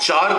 4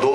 2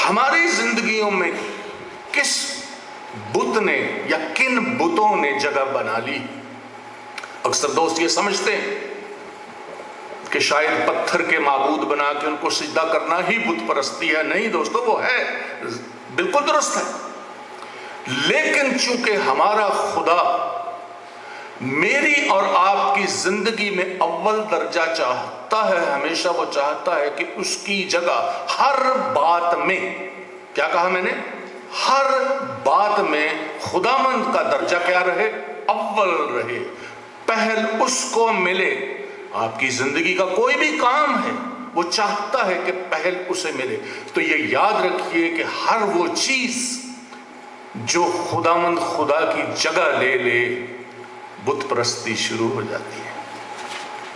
ہماری زندگیوں میں کس بت نے یا کن بتوں نے جگہ بنا لی۔ اکثر دوست یہ سمجھتے ہیں کہ شاید پتھر کے معبود بنا کے ان کو سجدہ کرنا ہی بت پرستی ہے۔ نہیں دوستو، وہ ہے، بالکل درست ہے، لیکن چونکہ ہمارا خدا میری اور آپ کی زندگی میں اول درجہ چاہتا ہے، ہمیشہ وہ چاہتا ہے کہ اس کی جگہ ہر بات میں، کیا کہا میں نے، ہر بات میں خداوند کا درجہ کیا رہے، اول رہے، پہل اس کو ملے۔ آپ کی زندگی کا کوئی بھی کام ہے، وہ چاہتا ہے کہ پہل اسے ملے۔ تو یہ یاد رکھیے کہ ہر وہ چیز جو خداوند خدا کی جگہ لے لے، بت پرستی شروع ہو جاتی ہے،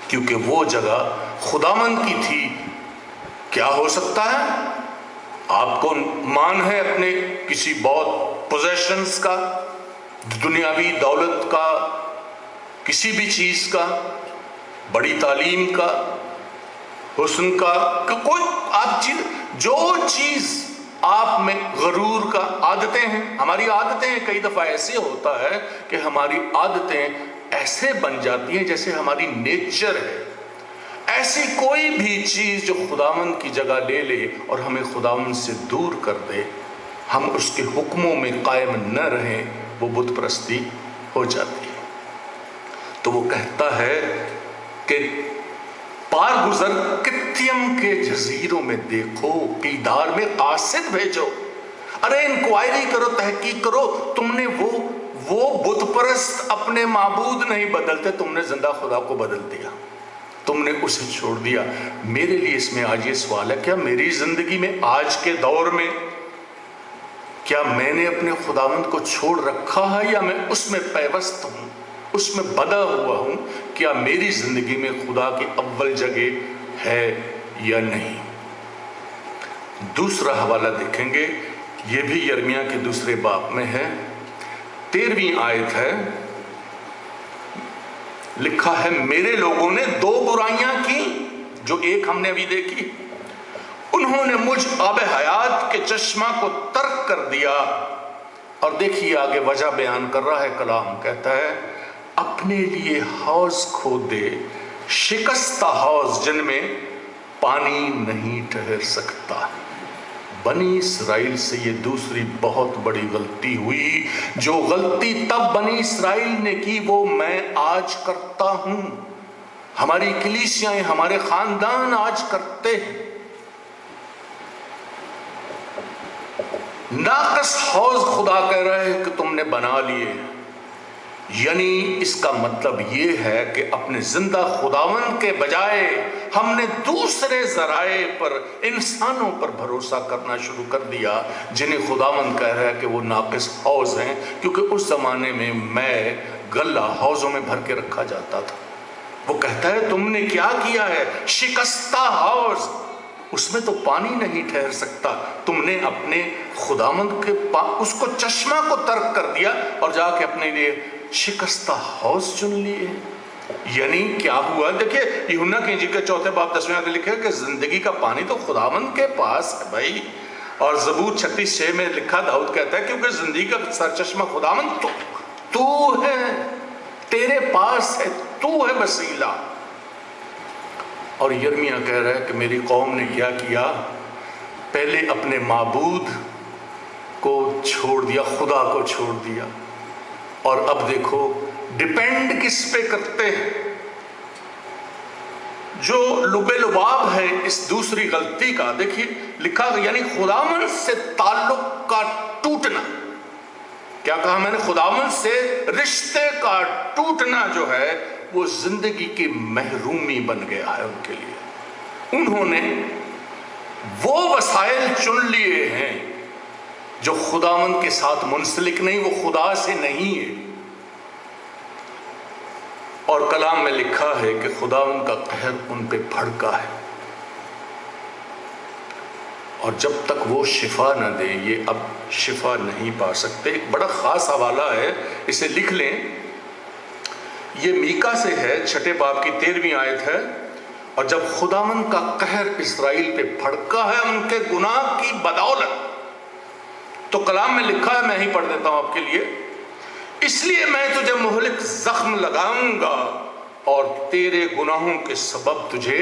کیونکہ وہ جگہ خداوند کی تھی۔ کیا ہو سکتا ہے؟ آپ کو مان ہے اپنے کسی بہت پوزیشنز کا، دنیاوی دولت کا، کسی بھی چیز کا، بڑی تعلیم کا، حسن کا، کوئی آپ چیز، جو چیز آپ میں غرور کا، عادتیں ہیں، ہماری عادتیں ہیں، کئی دفعہ ایسے ہوتا ہے کہ ہماری عادتیں ایسے بن جاتی ہیں جیسے ہماری نیچر ہے۔ ایسی کوئی بھی چیز جو خداوند کی جگہ لے لے اور ہمیں خداوند سے دور کر دے، ہم اس کے حکموں میں قائم نہ رہیں، وہ بت پرستی ہو جاتی ہے۔ تو وہ کہتا ہے کہ پار گزر کتیم کے جزیروں میں دیکھو، کیدار میں قاصد بھیجو، ارے انکوائری کرو، تحقیق کرو، تم نے وہ بت پرست اپنے معبود نہیں بدلتے، تم نے زندہ خدا کو بدل دیا، تم نے اسے چھوڑ دیا۔ میرے لیے اس میں آج یہ سوال ہے، کیا میری زندگی میں آج کے دور میں کیا میں نے اپنے خداوند کو چھوڑ رکھا ہے، یا میں اس میں پیوست ہوں، اس میں بدا ہوا ہوں؟ کیا میری زندگی میں خدا کی اول جگہ ہے یا نہیں؟ دوسرا حوالہ دیکھیں گے، یہ بھی یرمیہ کے دوسرے باب میں ہے، 13ویں آیت ہے، لکھا ہے میرے لوگوں نے دو برائیاں کی، جو ایک ہم نے ابھی دیکھی، انہوں نے مجھ آب حیات کے چشمہ کو ترک کر دیا۔ اور دیکھیے آگے وجہ بیان کر رہا ہے کلام، کہتا ہے اپنے لیے حوض کھودے، شکستہ حوض جن میں پانی نہیں ٹھہر سکتا۔ بنی اسرائیل سے یہ دوسری بہت بڑی غلطی ہوئی، جو غلطی تب بنی اسرائیل نے کی وہ میں آج کرتا ہوں، ہماری کلیسیاں، ہمارے خاندان آج کرتے ہیں۔ ناقص حوض خدا کہہ رہے ہیں کہ تم نے بنا لیے، یعنی اس کا مطلب یہ ہے کہ اپنے زندہ خداوند کے بجائے ہم نے دوسرے ذرائع پر، انسانوں پر بھروسہ کرنا شروع کر دیا، جنہیں خداوند کہہ رہا ہے کہ وہ ناقص حوض ہیں، کیونکہ اس زمانے میں غلہ حوضوں میں بھر کے رکھا جاتا تھا۔ وہ کہتا ہے تم نے کیا کیا ہے، شکستہ حوض، اس میں تو پانی نہیں ٹھہر سکتا، تم نے اپنے خداوند کے اس کو چشمہ کو ترک کر دیا اور جا کے اپنے لیے شکستہ حوض چن لیے۔ یعنی کیا ہوا؟ دیکھیے یوحنا کی انجیل کے 4 باب 10ویں آیت لکھا ہے کہ زندگی کا پانی تو خداوند کے پاس ہے بھائی، اور زبور 36:6 میں لکھا، داؤد کہتا ہے کیونکہ زندگی کا سرچشمہ خداوند تو ہے، تیرے پاس ہے، تو ہے وسیلہ۔ اور یرمیہ کہہ رہا ہے کہ میری قوم نے کیا کیا، پہلے اپنے معبود کو چھوڑ دیا، خدا کو چھوڑ دیا، اور اب دیکھو ڈیپینڈ کس پہ کرتے ہیں۔ جو لب لباب ہے اس دوسری غلطی کا، دیکھیے لکھا یعنی خداوند سے تعلق کا ٹوٹنا۔ کیا کہا میں نے؟ خداوند سے رشتے کا ٹوٹنا جو ہے وہ زندگی کی محرومی بن گیا ہے ان کے لیے۔ انہوں نے وہ وسائل چن لیے ہیں جو خداوند کے ساتھ منسلک نہیں، وہ خدا سے نہیں ہے۔ اور کلام میں لکھا ہے کہ خداوند کا قہر ان پہ بھڑکا ہے، اور جب تک وہ شفا نہ دے یہ اب شفا نہیں پا سکتے۔ ایک بڑا خاص حوالہ ہے، اسے لکھ لیں، یہ میکا سے ہے، 6 باب کی 13ویں آیت ہے، اور جب خداوند کا قہر اسرائیل پہ بھڑکا ہے ان کے گناہ کی بدولت، تو کلام میں لکھا ہے، میں ہی پڑھ دیتا ہوں آپ کے لیے، اس لیے میں تجھے مہلک زخم لگاؤں گا اور تیرے گناہوں کے سبب تجھے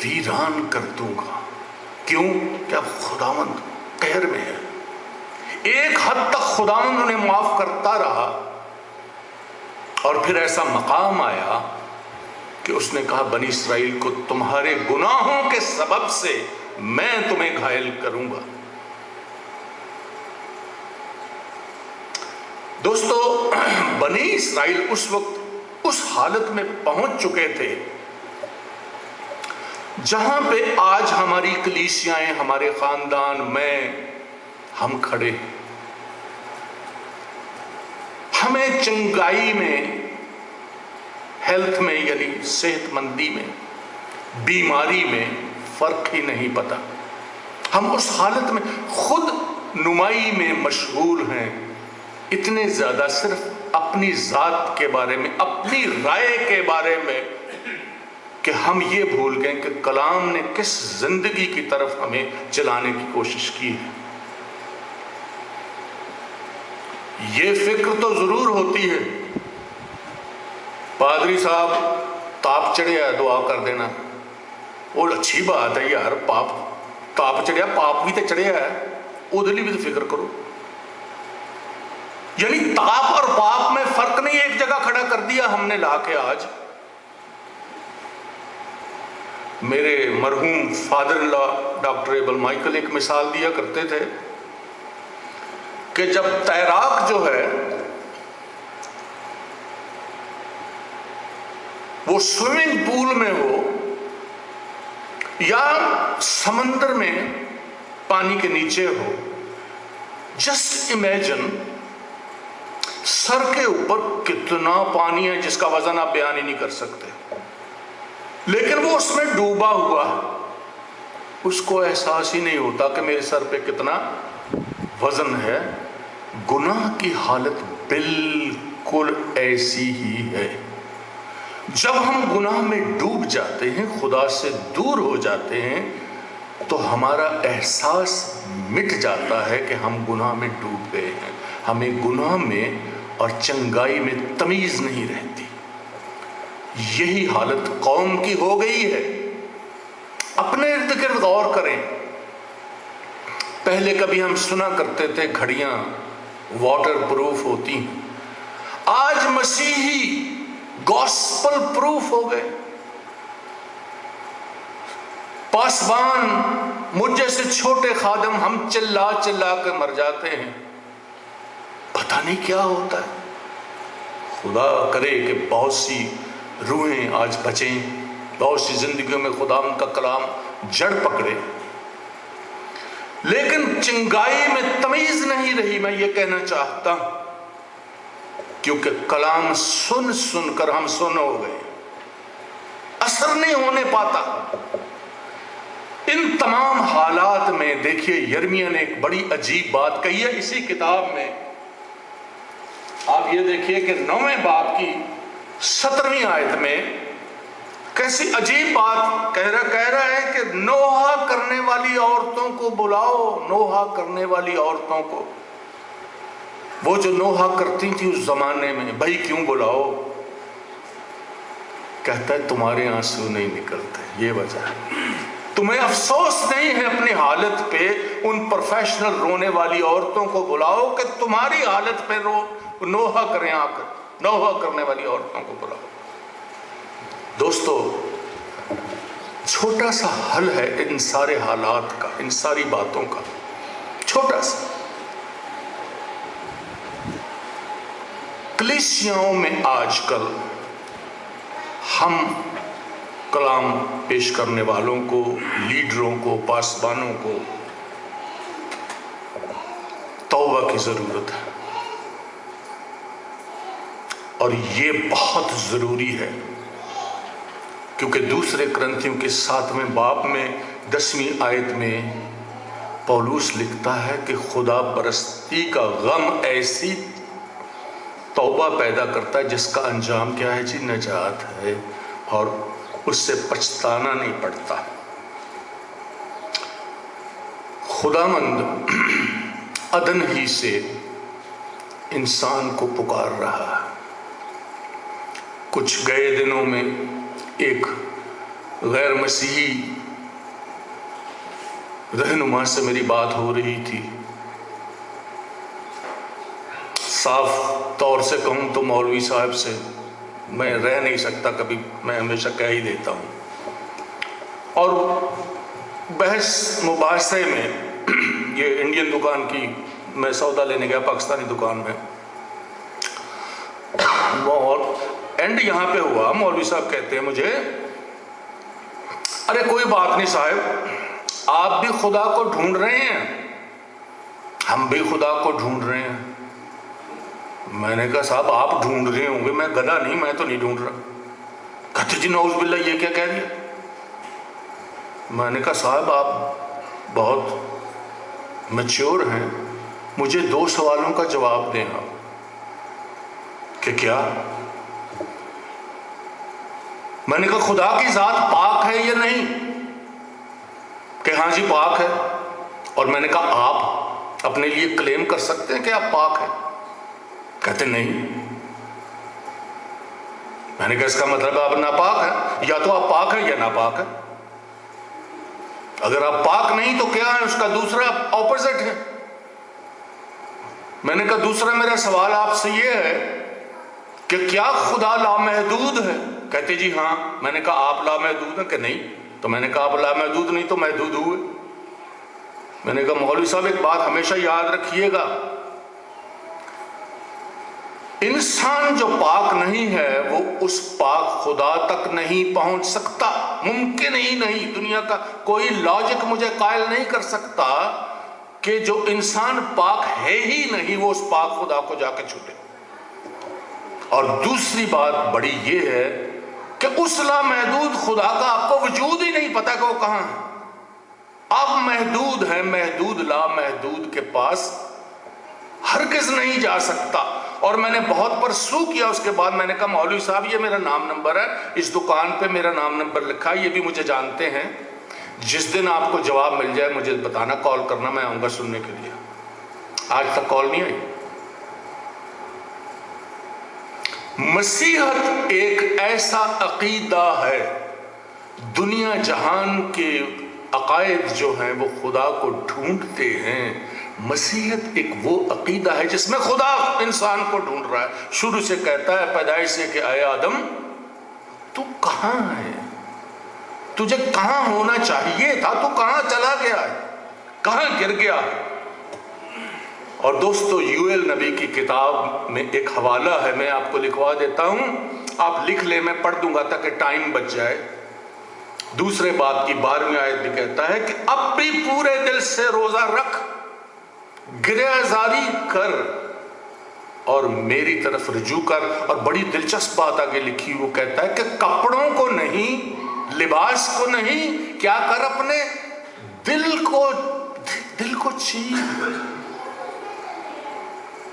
ویران کر دوں گا۔ کیوں؟ کہ اب خداوند قہر میں ہے۔ ایک حد تک خداوند انہیں معاف کرتا رہا، اور پھر ایسا مقام آیا کہ اس نے کہا بنی اسرائیل کو تمہارے گناہوں کے سبب سے میں تمہیں گھائل کروں گا۔ دوستو، بنی اسرائیل اس وقت اس حالت میں پہنچ چکے تھے جہاں پہ آج ہماری کلیسیائیں، ہمارے خاندان، ہم کھڑے ہیں۔ ہمیں چنگائی میں، ہیلتھ میں یعنی صحت مندی میں، بیماری میں فرق ہی نہیں پتا۔ ہم اس حالت میں خود نمائی میں مشغول ہیں، اتنے زیادہ صرف اپنی ذات کے بارے میں، اپنی رائے کے بارے میں، کہ ہم یہ بھول گئے کہ کلام نے کس زندگی کی طرف ہمیں چلانے کی کوشش کی ہے۔ یہ فکر تو ضرور ہوتی ہے، پادری صاحب تاپ چڑھیا ہے دعا کر دینا، وہ اچھی بات ہے یار، تاپ چڑھیا، پاپ بھی تو چڑھیا ہے، ادھر بھی تو فکر کرو۔ یعنی تاپ اور پاپ میں فرق نہیں، ایک جگہ کھڑا کر دیا ہم نے لا کے۔ آج میرے مرحوم father in law doctor able Michael ایک مثال دیا کرتے تھے کہ جب تیراک جو ہے وہ سوئمنگ پول میں ہو یا سمندر میں پانی کے نیچے ہو، جسٹ امیجن سر کے اوپر کتنا پانی ہے جس کا وزن آپ بیان ہی نہیں کر سکتے، لیکن وہ اس میں ڈوبا ہوا ہے، اس کو احساس ہی نہیں ہوتا کہ میرے سر پہ کتنا وزن ہے۔ گناہ کی حالت بالکل ایسی ہی ہے۔ جب ہم گناہ میں ڈوب جاتے ہیں، خدا سے دور ہو جاتے ہیں، تو ہمارا احساس مٹ جاتا ہے کہ ہم گناہ میں ڈوب گئے ہیں۔ ہمیں گناہ میں اور چنگائی میں تمیز نہیں رہتی۔ یہی حالت قوم کی ہو گئی ہے۔ اپنے ارد گرد غور کریں۔ پہلے کبھی ہم سنا کرتے تھے گھڑیاں واٹر پروف ہوتی ہیں، آج مسیحی گاسپل پروف ہو گئے۔ پاسبان، مجھ جیسے چھوٹے خادم، ہم چلا چلا کے مر جاتے ہیں، پتہ نہیں کیا ہوتا ہے۔ خدا کرے کہ بہت سی روحیں آج بچیں، بہت سی زندگیوں میں خدا ان کا کلام جڑ پکڑے، لیکن چنگائی میں تمیز نہیں رہی۔ میں یہ کہنا چاہتا ہوں کیونکہ کلام سن سن کر ہم سن ہو گئے، اثر نہیں ہونے پاتا۔ ان تمام حالات میں دیکھیے یرمیہ نے ایک بڑی عجیب بات کہی ہے اسی کتاب میں۔ آپ یہ دیکھیے کہ 9ویں باب کی 17ویں آیت میں کیسی عجیب بات کہہ رہا ہے کہ نوحہ کرنے والی عورتوں کو بلاؤ، نوحہ کرنے والی عورتوں کو۔ وہ جو نوحہ کرتی تھی اس زمانے میں، بھائی کیوں بلاؤ؟ کہتا ہے تمہارے آنسو نہیں نکلتے، یہ وجہ ہے۔ تمہیں افسوس نہیں ہے اپنی حالت پہ، ان پروفیشنل رونے والی عورتوں کو بلاؤ کہ تمہاری حالت پہ نوحہ کریں، آ کر نوحہ کرنے والی عورتوں کو بلاؤ۔ دوستو، چھوٹا سا حل ہے ان سارے حالات کا، ان ساری باتوں کا، چھوٹا سا۔ کلیسیاؤں میں آج کل ہم کلام پیش کرنے والوں کو، لیڈروں کو، پاسبانوں کو توبہ کی ضرورت ہے، اور یہ بہت ضروری ہے، کیونکہ دوسرے کرنتھیوں کے 7ویں باب میں 10ویں آیت میں پولس لکھتا ہے کہ خدا پرستی کا غم ایسی توبہ پیدا کرتا ہے جس کا انجام کیا ہے جی؟ نجات ہے۔ اور اس سے پچھتانا نہیں پڑتا۔ خداوند عدن ہی سے انسان کو پکار رہا ہے۔ کچھ گئے دنوں میں ایک غیر مسیحی رہنما سے میری بات ہو رہی تھی۔ صاف طور سے کہوں تو مولوی صاحب سے میں رہ نہیں سکتا کبھی، میں ہمیشہ کہہ ہی دیتا ہوں۔ اور بحث مباحثے میں یہ انڈین دکان کی میں سودا لینے گیا پاکستانی دکان میں، اور اینڈ یہاں پہ ہوا، مولوی صاحب کہتے ہیں مجھے، ارے کوئی بات نہیں صاحب، آپ بھی خدا کو ڈھونڈ رہے ہیں، ہم بھی خدا کو ڈھونڈ رہے ہیں۔ میں نے کہا صاحب آپ ڈھونڈ رہے ہوں گے، میں گدھا نہیں، میں تو نہیں ڈھونڈ رہا۔ کہتے جی نعوذ باللہ یہ کیا کہہ دیا؟ میں نے کہا صاحب آپ بہت میچور ہیں، مجھے 2 سوالوں کا جواب دیں آپ۔ کہ کیا؟ میں نے کہا خدا کی ذات پاک ہے یا نہیں؟ کہ ہاں جی پاک ہے۔ اور میں نے کہا آپ اپنے لیے کلیم کر سکتے ہیں کہ آپ پاک ہیں؟ کہتے نہیں۔ میں نے کہا اس کا مطلب آپ ناپاک ہیں، یا تو آپ پاک ہیں یا ناپاک ہیں۔ اگر آپ پاک نہیں تو کیا ہے؟ اس کا دوسرا اپوزٹ ہے۔ میں نے کہا دوسرا میرا سوال آپ سے یہ ہے کہ کیا خدا لامحدود ہے؟ کہتے جی ہاں۔ میں نے کہا آپ لامحدود ہیں؟ کہ نہیں۔ تو میں نے کہا آپ لامحدود نہیں تو محدود ہوئے۔ میں نے کہا مولوی صاحب ایک بات ہمیشہ یاد رکھیے گا، انسان جو پاک نہیں ہے وہ اس پاک خدا تک نہیں پہنچ سکتا، ممکن ہی نہیں۔ دنیا کا کوئی لاجک مجھے قائل نہیں کر سکتا کہ جو انسان پاک ہے ہی نہیں وہ اس پاک خدا کو جا کے چھوٹے۔ اور دوسری بات بڑی یہ ہے کہ اس لامحدود خدا کا آپ کو وجود ہی نہیں پتا کہ وہ کہاں ہے۔ آپ محدود ہیں، محدود لامحدود کے پاس ہرگز نہیں جا سکتا۔ اور میں نے بہت پرسو کیا، اس کے بعد میں نے کہا مولوی صاحب یہ میرا نام نمبر ہے، اس دکان پہ میرا نام نمبر لکھا ہے، یہ بھی مجھے جانتے ہیں، جس دن آپ کو جواب مل جائے مجھے بتانا، کال کرنا، میں آؤں گا سننے کے لیے۔ آج تک کال نہیں آئی۔ مسیحت ایک ایسا عقیدہ ہے، دنیا جہان کے عقائد جو ہیں وہ خدا کو ڈھونڈتے ہیں، مسیحت ایک وہ عقیدہ ہے جس میں خدا انسان کو ڈھونڈ رہا ہے۔ شروع سے کہتا ہے پیدائش سے کہ اے آدم تو کہاں ہے؟ تجھے کہاں ہونا چاہیے تھا؟ تو کہاں چلا گیا ہے؟ کہاں گر گیا ہے؟ اور دوستو یوئیل نبی کی کتاب میں ایک حوالہ ہے، میں آپ کو لکھوا دیتا ہوں، آپ لکھ لیں، میں پڑھ دوں گا تاکہ ٹائم بچ جائے۔ دوسرے باب کی 12ویں آیت میں کہتا ہے کہ اب بھی پورے دل سے روزہ رکھ، گریہ زاری کر اور میری طرف رجوع کر۔ اور بڑی دلچسپ بات آگے لکھی، وہ کہتا ہے کہ کپڑوں کو نہیں، لباس کو نہیں، کیا کر اپنے دل کو چیر۔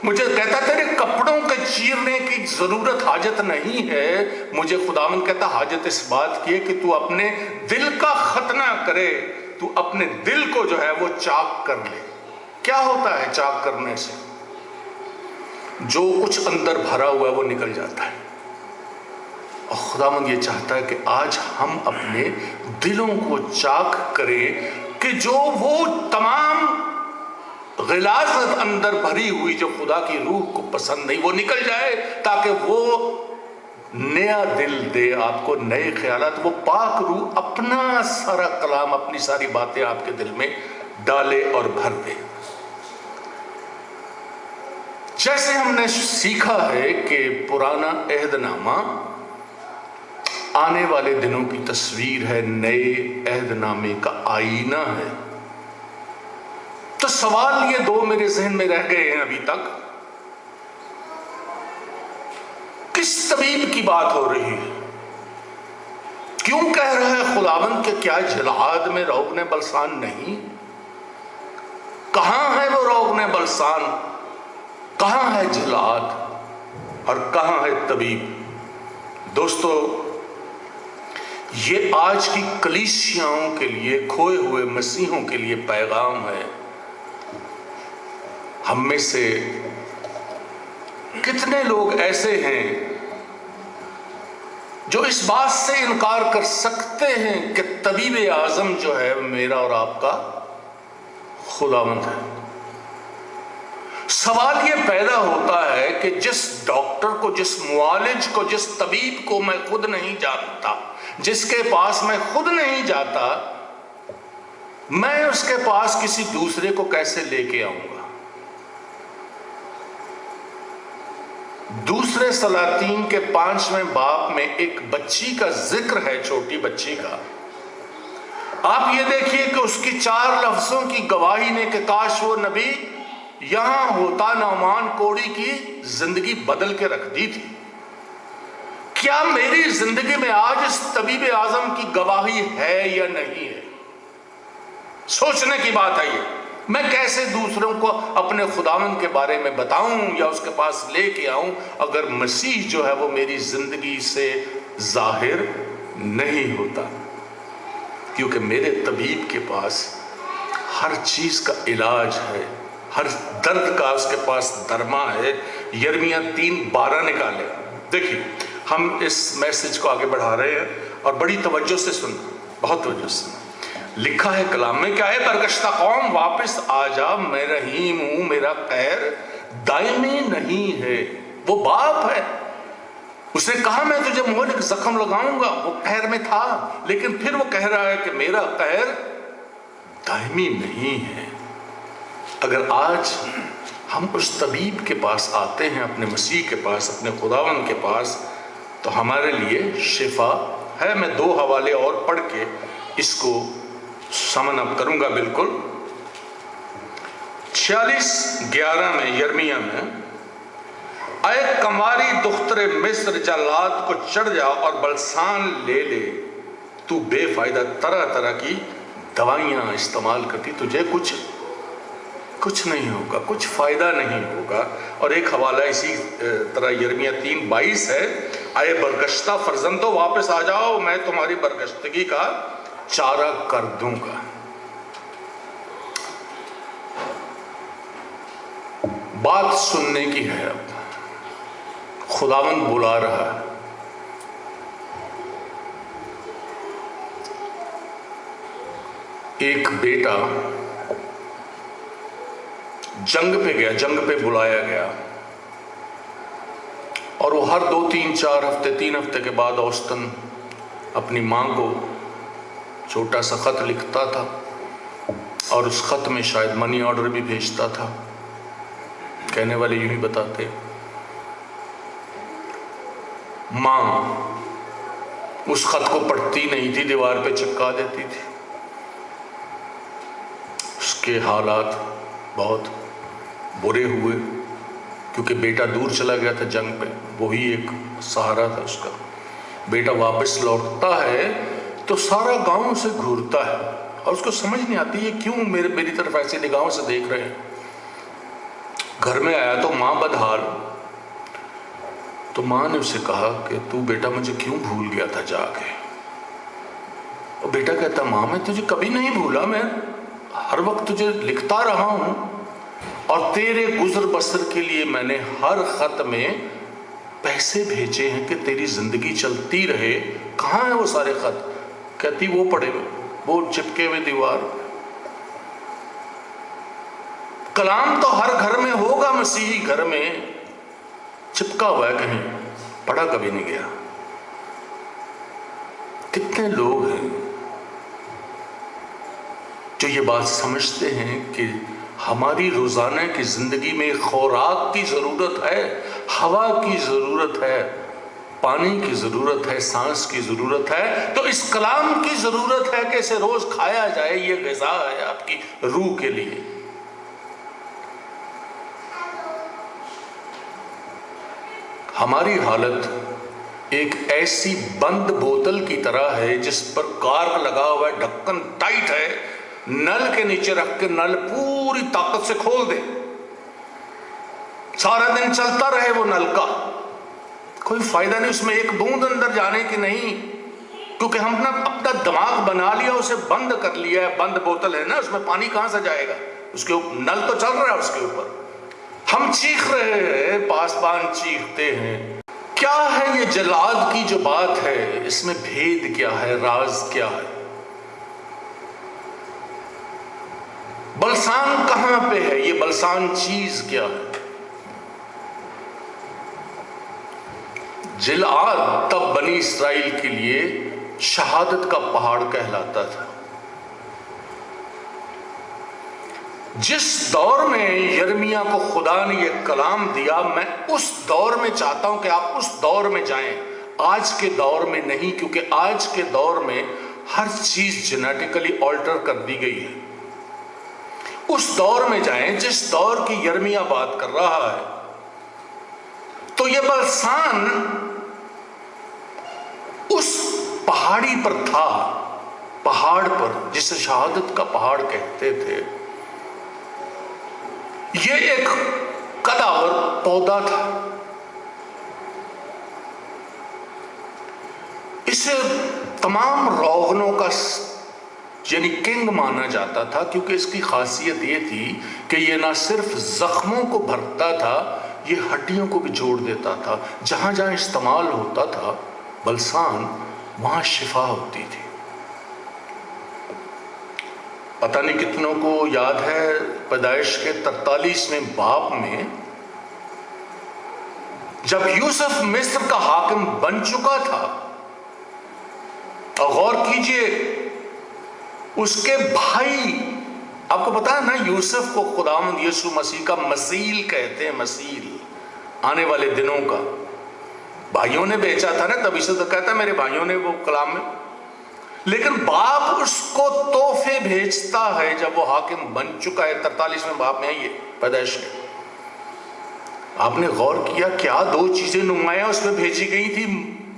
مجھے کہتا تیرے کپڑوں کے چیرنے کی ضرورت حاجت نہیں ہے، مجھے خداوند کہتا حاجت اس بات کی ہے کہ تو اپنے دل کا ختنہ کرے، تو اپنے دل کو جو ہے وہ چاک کر لے۔ کیا ہوتا ہے چاک کرنے سے؟ جو کچھ اندر بھرا ہوا ہے وہ نکل جاتا ہے۔ اور خداوند یہ چاہتا ہے کہ آج ہم اپنے دلوں کو چاک کریں کہ جو وہ تمام غلاظت اندر بھری ہوئی جو خدا کی روح کو پسند نہیں وہ نکل جائے، تاکہ وہ نیا دل دے آپ کو، نئے خیالات، وہ پاک روح اپنا سارا کلام، اپنی ساری باتیں آپ کے دل میں ڈالے اور بھر دے۔ جیسے ہم نے سیکھا ہے کہ پرانا عہد نامہ آنے والے دنوں کی تصویر ہے، نئے عہد نامے کا آئینہ ہے، تو سوال یہ 2 میرے ذہن میں رہ گئے ہیں ابھی تک۔ کس طبیب کی بات ہو رہی ہے؟ کیوں کہہ رہا ہے خداوند کہ کیا جلعاد میں روغن بلسان نہیں؟ کہاں ہے وہ روغن بلسان؟ کہاں ہے جلعاد اور کہاں ہے طبیب؟ دوستو یہ آج کی کلیسیاؤں کے لیے، کھوئے ہوئے مسیحوں کے لیے پیغام ہے۔ ہم میں سے کتنے لوگ ایسے ہیں جو اس بات سے انکار کر سکتے ہیں کہ طبیب اعظم جو ہے میرا اور آپ کا خداوند ہے؟ سوال یہ پیدا ہوتا ہے کہ جس ڈاکٹر کو، جس معالج کو، جس طبیب کو میں خود نہیں جانتا، جس کے پاس میں خود نہیں جاتا، میں اس کے پاس کسی دوسرے کو کیسے لے کے آؤں گا؟ دوسرے سلاطین کے 5ویں باب میں ایک بچی کا ذکر ہے، چھوٹی بچی کا۔ آپ یہ دیکھیے کہ اس کی 4 لفظوں کی گواہی نے کہ کاش وہ نبی یہاں ہوتا، نعمان کوڑی کی زندگی بدل کے رکھ دی تھی۔ کیا میری زندگی میں آج اس طبیب اعظم کی گواہی ہے یا نہیں ہے؟ سوچنے کی بات ہے یہ۔ میں کیسے دوسروں کو اپنے خداوند کے بارے میں بتاؤں یا اس کے پاس لے کے آؤں اگر مسیح جو ہے وہ میری زندگی سے ظاہر نہیں ہوتا؟ کیونکہ میرے طبیب کے پاس ہر چیز کا علاج ہے، ہر درد کا اس کے پاس درما ہے۔ یرمیہ 3:12 نکالے۔ دیکھیے ہم اس میسج کو آگے بڑھا رہے ہیں اور بڑی توجہ سے سننا، بہت توجہ سے۔ لکھا ہے کلام میں، کیا ہے برگشتہ قوم واپس آ جا، میں رحیم ہوں، میرا قہر دائمی نہیں ہے۔ وہ باپ ہے، اس نے کہا میں تجھے مہلک زخم لگاؤں گا، وہ قہر میں تھا، لیکن پھر وہ کہہ رہا ہے کہ میرا قہر دائمی نہیں ہے۔ اگر آج ہم اس طبیب کے پاس آتے ہیں، اپنے مسیح کے پاس، اپنے خداوند کے پاس، تو ہمارے لیے شفا ہے۔ میں 2 حوالے اور پڑھ کے اس کو سمن اپ کروں گا بالکل۔ 46:11 میں، یرمیہ میں، اے کماری دختر مصر، جا لات کو چڑھ جا اور بلسان لے لے، تو بے فائدہ طرح طرح کی دوائیاں استعمال کرتی، تجھے کچھ نہیں ہوگا، کچھ فائدہ نہیں ہوگا۔ اور ایک حوالہ اسی طرح یرمیہ 3:22 ہے، اے برگشتہ فرزندوں واپس آ جاؤ، میں تمہاری برگشتگی کا چارہ کر دوں گا۔ بات سننے کی ہے، اب خداوند بلا رہا ہے۔ ایک بیٹا جنگ پہ گیا، جنگ پہ بلایا گیا، اور وہ ہر 2 3 4 ہفتے 3 ہفتے کے بعد اوسطاً اپنی ماں کو چھوٹا سا خط لکھتا تھا، اور اس خط میں شاید منی آرڈر بھی بھیجتا تھا۔ کہنے والے یوں ہی بتاتے، ماں اس خط کو پڑھتی نہیں تھی، دیوار پہ چپکا دیتی تھی۔ اس کے حالات بہت برے ہوئے، کیونکہ بیٹا دور چلا گیا تھا جنگ پہ، وہی ایک سہارا تھا اس کا۔ بیٹا واپس لوٹتا ہے تو سارا گاؤں سے گھورتا ہے، اور اس کو سمجھ نہیں آتی یہ کیوں میری طرف ایسی نگاہوں سے دیکھ رہے ہیں۔ گھر میں آیا تو ماں بدحال، تو ماں نے اسے کہا کہ تو بیٹا مجھے کیوں بھول گیا تھا جا کے؟ اور بیٹا کہتا ماں میں تجھے کبھی نہیں بھولا، میں ہر وقت تجھے لکھتا رہا ہوں، اور تیرے گزر بسر کے لیے میں نے ہر خط میں پیسے بھیجے ہیں کہ تیری زندگی چلتی رہے۔ کہاں ہیں وہ سارے خط؟ کہتی وہ پڑے ہوئے، وہ چپکے ہوئے دیوار۔ کلام تو ہر گھر میں ہوگا، مسیحی گھر میں چپکا ہوا ہے، کہیں پڑھا کبھی نہیں گیا۔ کتنے لوگ ہیں جو یہ بات سمجھتے ہیں کہ ہماری روزانہ کی زندگی میں خوراک کی ضرورت ہے، ہوا کی ضرورت ہے، پانی کی ضرورت ہے، سانس کی ضرورت ہے، تو اس کلام کی ضرورت ہے کہ اسے روز کھایا جائے۔ یہ غذا ہے آپ کی روح کے لیے۔ ہماری حالت ایک ایسی بند بوتل کی طرح ہے جس پر کارک لگا ہوا ہے، ڈھکن ٹائٹ ہے، نل کے نیچے رکھ کے نل پوری طاقت سے کھول دے، سارا دن چلتا رہے وہ نل کا، کوئی فائدہ نہیں، اس میں ایک بوند اندر جانے کی نہیں۔ کیونکہ ہم نے اپنا دماغ بنا لیا، اسے بند کر لیا ہے. بند بوتل ہے نا، اس میں پانی کہاں سے جائے گا؟ اس کے نل تو چل رہا ہے اس کے اوپر. ہم چیخ رہے ہیں، پاسبان چیختے ہیں. کیا ہے یہ جلاد کی جو بات ہے، اس میں بھید کیا ہے، راز کیا ہے؟ بلسان کہاں پہ ہے؟ یہ بلسان چیز کیا ہے؟ جلعاد تب بنی اسرائیل کے لیے شہادت کا پہاڑ کہلاتا تھا. جس دور میں یرمیا کو خدا نے یہ کلام دیا، میں اس دور میں چاہتا ہوں کہ آپ اس دور میں جائیں، آج کے دور میں نہیں، کیونکہ آج کے دور میں ہر چیز جینیٹیکلی آلٹر کر دی گئی ہے. اس دور میں جائیں جس دور کی یرمیا بات کر رہا ہے. تو یہ بلسان اس پہاڑی پر تھا، پہاڑ پر جسے شہادت کا پہاڑ کہتے تھے. یہ ایک کداور پودا تھا. اسے تمام روغنوں کا یعنی کنگ مانا جاتا تھا، کیونکہ اس کی خاصیت یہ تھی کہ یہ نہ صرف زخموں کو بھرتا تھا، یہ ہڈیوں کو بھی جوڑ دیتا تھا. جہاں جہاں استعمال ہوتا تھا بلسان، وہاں شفا ہوتی تھی. پتہ نہیں کتنوں کو یاد ہے پیدائش کے 43ویں باب میں جب یوسف مصر کا حاکم بن چکا تھا، اور غور کیجئے اس کے بھائی، آپ کو پتا ہے نا یوسف کو خداوند یسوع مسیح کا مسیل کہتے ہیں، مسیل آنے والے دنوں کا. بھائیوں نے بیچا تھا نا، تبھی سے تو کہتا ہے میرے بھائیوں نے وہ کلام میں. لیکن باپ اس کو تحفے بھیجتا ہے جب وہ حاکم بن چکا ہے. 43ویں باب میں ہے یہ پیدائش ہے. آپ نے غور کیا کیا 2 چیزیں نمایاں اس میں بھیجی گئی تھی.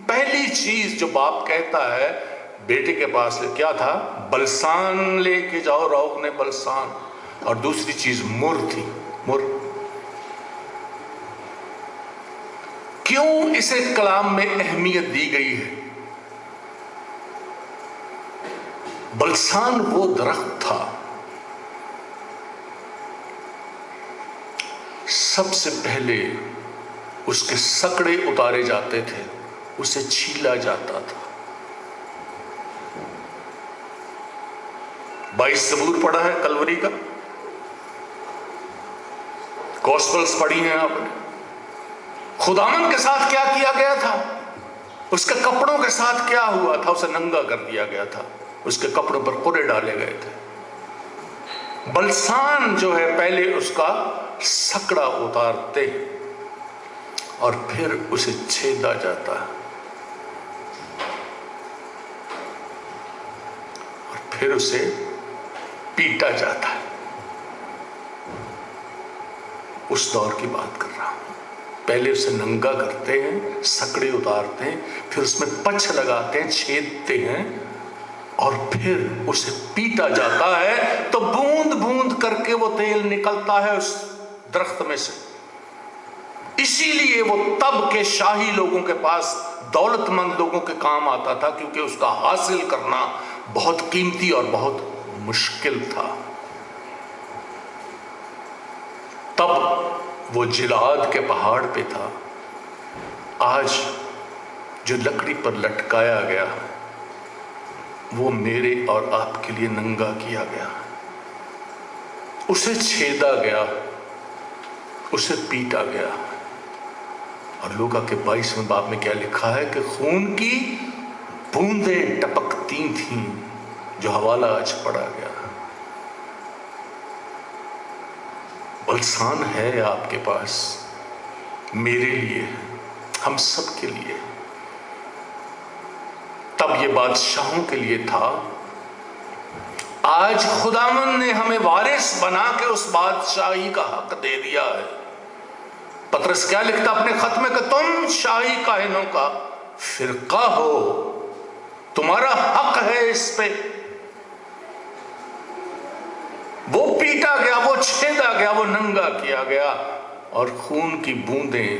پہلی چیز جو باپ کہتا ہے بیٹے کے پاس کیا تھا؟ بلسان لے کے جاؤ، روغ نے بلسان. اور دوسری چیز مر تھی، مر. کیوں اسے کلام میں اہمیت دی گئی ہے؟ بلسان وہ درخت تھا، سب سے پہلے اس کے سکڑے اتارے جاتے تھے، اسے چھیلا جاتا تھا. 22 زبور پڑھا ہے کلوری کا، گوسپلز پڑھی ہیں آپ نے. خداوند کے ساتھ کیا کیا گیا تھا؟ اس کے کپڑوں کے ساتھ کیا ہوا تھا؟ اسے ننگا کر دیا گیا تھا، اس کے کپڑوں پر قرے ڈالے گئے تھے. بلسان جو ہے پہلے اس کا سکڑا اتارتے اور پھر اسے چھیدا جاتا ہے، اور پھر اسے پیٹا جاتا ہے. اس دور کی بات کر رہا ہوں. پہلے اسے ننگا کرتے ہیں، سکڑے اتارتے ہیں، پھر اس میں پچھ لگاتے ہیں، چھیدتے ہیں، اور پھر اسے پیٹا جاتا ہے. تو بوند بوند کر کے وہ تیل نکلتا ہے اس درخت میں سے. اسی لیے وہ تب کے شاہی لوگوں کے پاس، دولت مند لوگوں کے کام آتا تھا، کیونکہ اس کا حاصل کرنا بہت قیمتی اور بہت مشکل تھا. تب وہ جلعاد کے پہاڑ پہ تھا. آج جو لکڑی پر لٹکایا گیا وہ میرے اور آپ کے لیے ننگا کیا گیا، اسے چھیدا گیا، اسے پیٹا گیا. اور لوکا کے 22ویں باب میں کیا لکھا ہے کہ خون کی بوندیں ٹپکتی تھیں، جو حوالہ آج پڑھا گیا. بلسان ہے آپ کے پاس، میرے لیے، ہم سب کے لیے. تب یہ بادشاہوں کے لیے تھا. آج خداوند نے ہمیں وارث بنا کے اس بادشاہی کا حق دے دیا ہے. پطرس کیا لکھتا اپنے خط میں کہ تم شاہی کاہنوں کا فرقہ ہو، تمہارا حق ہے اس پہ. وہ پیٹا گیا، وہ چھیدا گیا، وہ ننگا کیا گیا، اور خون کی بوندیں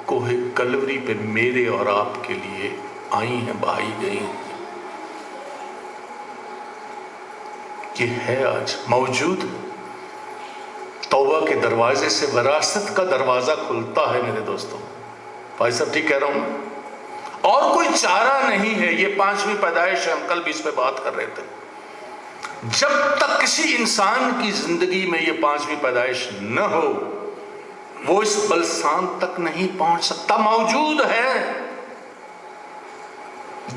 کوہ کلوری پہ میرے اور آپ کے لیے آئی ہیں، بہائی گئی ہیں. یہ ہے آج موجود. توبہ کے دروازے سے وراثت کا دروازہ کھلتا ہے میرے دوستوں. بھائی صاحب ٹھیک کہہ رہا ہوں. اور کوئی چارہ نہیں ہے. یہ 5ویں پیدائش ہے, ہم کل بھی اس پہ بات کر رہے تھے. جب تک کسی انسان کی زندگی میں یہ 5ویں پیدائش نہ ہو, وہ اس بلسان تک نہیں پہنچ سکتا. موجود ہے,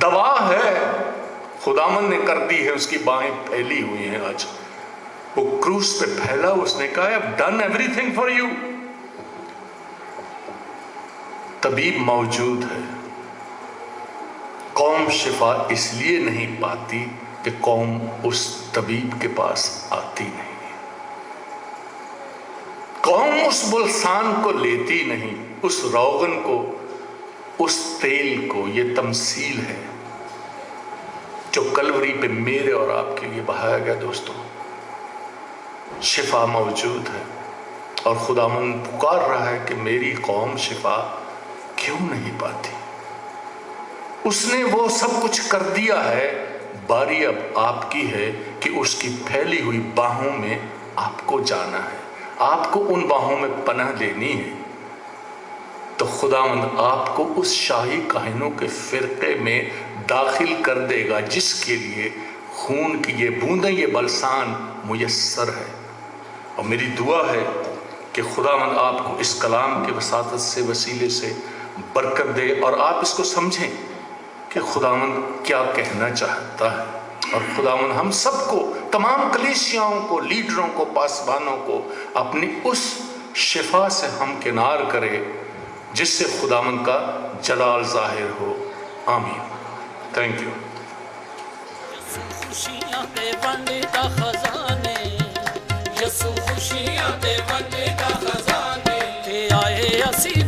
دوا ہے, خداوند نے کر دی ہے, اس کی باہیں پھیلی ہوئی ہیں. آج وہ کروس پہ پھیلا, اس نے کہا I've done everything for you. طبیب موجود ہے. قوم شفا اس لیے نہیں پاتی کہ قوم اس طبیب کے پاس آتی نہیں ہے. قوم اس بلسان کو لیتی نہیں, اس روغن کو, اس تیل کو. یہ تمثیل ہے جو کلوری پہ میرے اور آپ کے لیے بہایا گیا. دوستوں, شفا موجود ہے اور خداوند پکار رہا ہے کہ میری قوم شفا کیوں نہیں پاتی. اس نے وہ سب کچھ کر دیا ہے. باری اب آپ کی ہے کہ اس کی پھیلی ہوئی باہوں میں آپ کو جانا ہے, آپ کو ان باہوں میں پناہ لینی ہے. تو خداوند آپ کو اس شاہی کاہنوں کے فرقے میں داخل کر دے گا جس کے لیے خون کی یہ بوندیں, یہ بلسان میسر ہے. اور میری دعا ہے کہ خداوند آپ کو اس کلام کے وساطت سے, وسیلے سے برکت دے, اور آپ اس کو سمجھیں کہ خداوند کیا کہنا چاہتا ہے. اور خداوند ہم سب کو, تمام کلیسیاؤں کو, لیڈروں کو, پاسبانوں کو اپنی اس شفا سے ہمکنار کرے جس سے خداوند کا جلال ظاہر ہو. آمین. Thank you. خوشیاں دے ونڈدا خزانے, یسوع خوشیاں دے ونڈدا خزانے, تے آئے اسی